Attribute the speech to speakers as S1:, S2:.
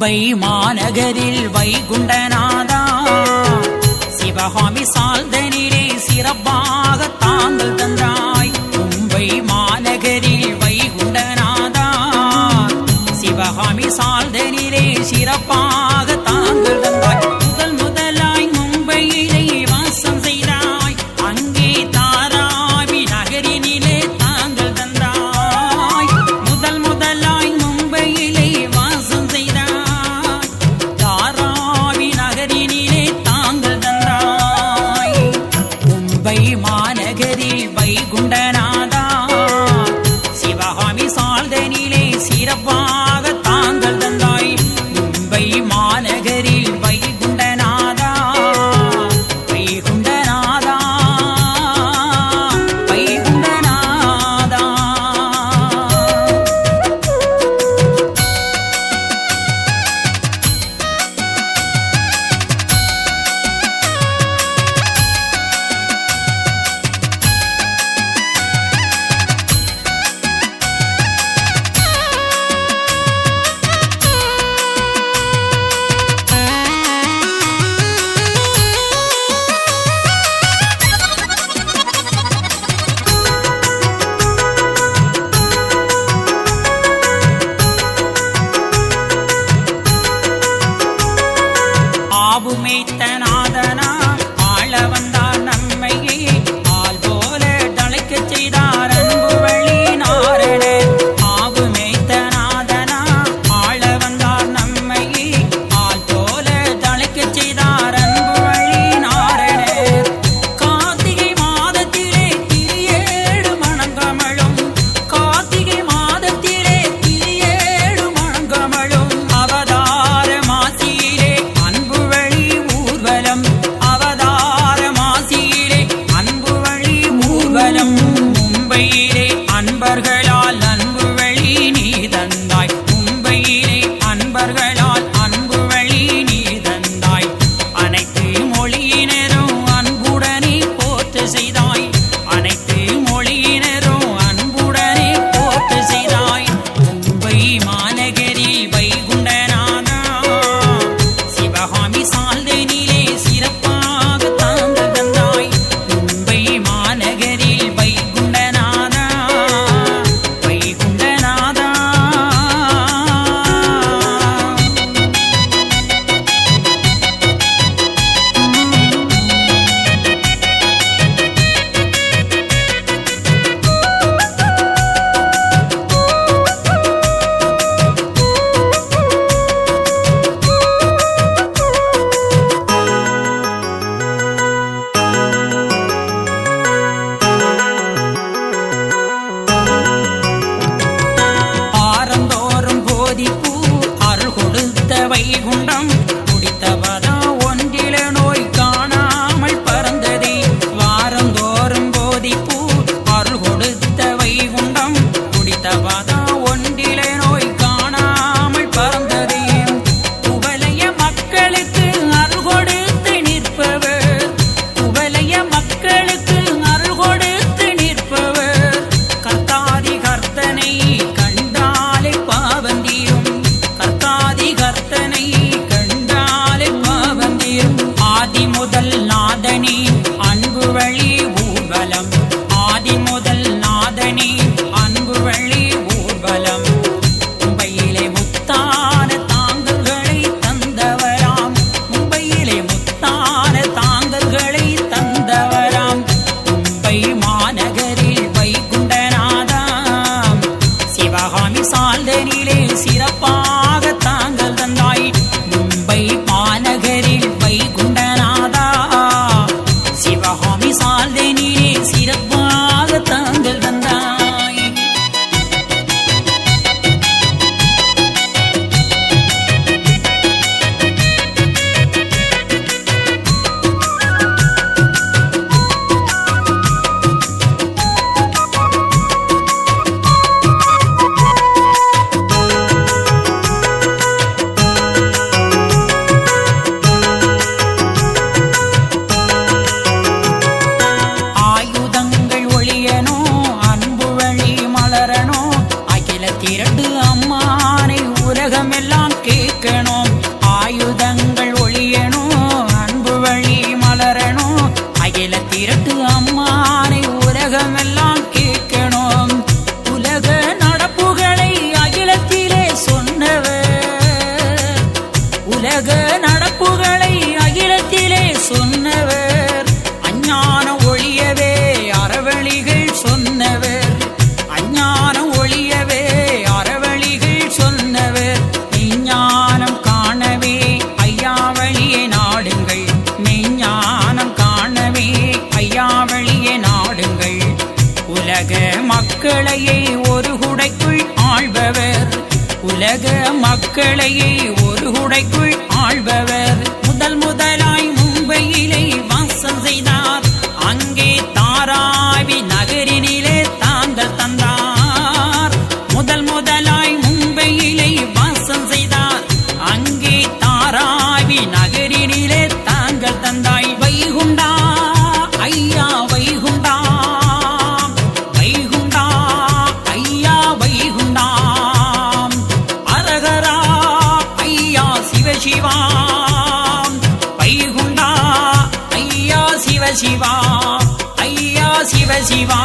S1: மும்பை மாநகரில் வைகுண்டநாதா சிவகாமி சால்தனிலே சிறப்பாக தாங்கள் தந்தாய். மும்பை மாநகரில் வைகுண்டநாதா சிவகாமி சால்தனிலே சிறப்பாக தாங்கள் தந்தாய். முதல் முதலாய் மும்பையிலே வாசம் செய்தாய். அங்கே தாராவி நகரினிலே தாங்கள் தந்தாய். முதல் முதலாய் மும்பையிலே வாசம் செய்தாய். தாராவி நகரினிலே தாங்கள் தந்தாய். மும்பை மாநகரில் வைகுண்டநாதா சிவகாமி சால்தனிலே சிறப்பாக தாங்கள் தந்தாய். மும்பை மாநகரில் வைகுண்டநாதா வைகுண்டநாதா வைகுண்டநாதா. ஆபுமேத்தநாதனா ஆள வந்தார் நம்மையே ஆள் போல தழைக்கச் செய்தார் அன்புவழி நாரணர். ஆபுமேத்தநாதனா ஆள வந்தார் நம்மையே ஆள் போல தழைக்கச் செய்தார் அன்புவழி நாரணர். கார்த்திகை மாதத்திலே திரியேடு மணங்கமழும். கார்த்திகை மாதத்திலே திரியேடு மணங்கமழும். அவதார மாசியிலே அன்புவழி ஊர்வலம். அவதார மாசியிலே அன்புவழி ஊர்வலம். மும்பையிலே அன்பர்களால் அன்புவழி நீ தந்தாய். மும்பையிலே அன்பர்களால் அன்புவழி நீ தந்தாய். அனைத்து மொழியினரும் அன்புடனே போற்று செய்தாய். அனைத்து மொழியினரும் அன்புடனே போற்று செய்தாய். மும்பை மாநகரில் வைகுண்டநாதா சிவகாமி சால்தனிலே சிறப்பாக தாங்கள் தந்தாய். மும்பை மாநகரில் வைகுண்டநாதா வைகுண்டநாதா. ஆரந்தோறும் போதிப்பூ அருள் கொடுத்த வைகுண்டம் குடித்தவதா ஒன்றில நோய் காணாமல் பறந்ததே. வாரந்தோறும் போதிப்பூ அருள் கொடுத்த வைகுண்டம் குடித்தவதா ஒன்றில நோய் காணாமல் பறந்ததே. குவலய மக்களுக்கு அருள் கொடுத்து நிற்பவர். குவலய மக்களுக்கு அருள் கொடுத்து நிற்பவர். கர்த்தாதி கர்த்தனை கண்டாலே பாவந்தீரும். கர்த்தாதி கர்த்தனை கண்டாலே பாவந்தீரும். ஆதி முதல் நாதனே அன்பு வழி ஊர்வலம். ஆதி முதல் நாதனே அன்பு வழி ஊர்வலம். மும்பையிலே முத்தான தாங்கல்களை தந்தவராம். மும்பையிலே முத்தான தாங்கல்களை தந்தவராம். மும்பை மாநகரில் வைகுண்டநாதா சிவகாமி சால்தனிலே சிறப்பாக தாங்கள் தந்தாய். மும்பை மாநகரில் வைகுண்டநாதா சிவகாமி சால்தனிலே சிறப்பாக தாங்கள் தந்தாய். திரண்டு அம்மானை உலகமெல்லாம் கேட்கணும். உலக மக்களையே ஒரு குடைக்குள் ஆள்பவர் முதலாய் மும்பையிலே வாசம் செய்தார் அங்கே தாராவி நகரினிலே தாங்கள் தந்தார் முதலாய் மும்பையிலே வாசம் செய்தார் அங்கே தாராவி நகரினிலே தாங்கள் தந்தாய் வைகுண்டா ஐயா வைகுண்டா வைகுண்டா ஐயா வைகுண்டா அரகரா ஐயா சிவசிவா வைகுண்டா ஐயா சிவசிவா ஐயா சிவசிவா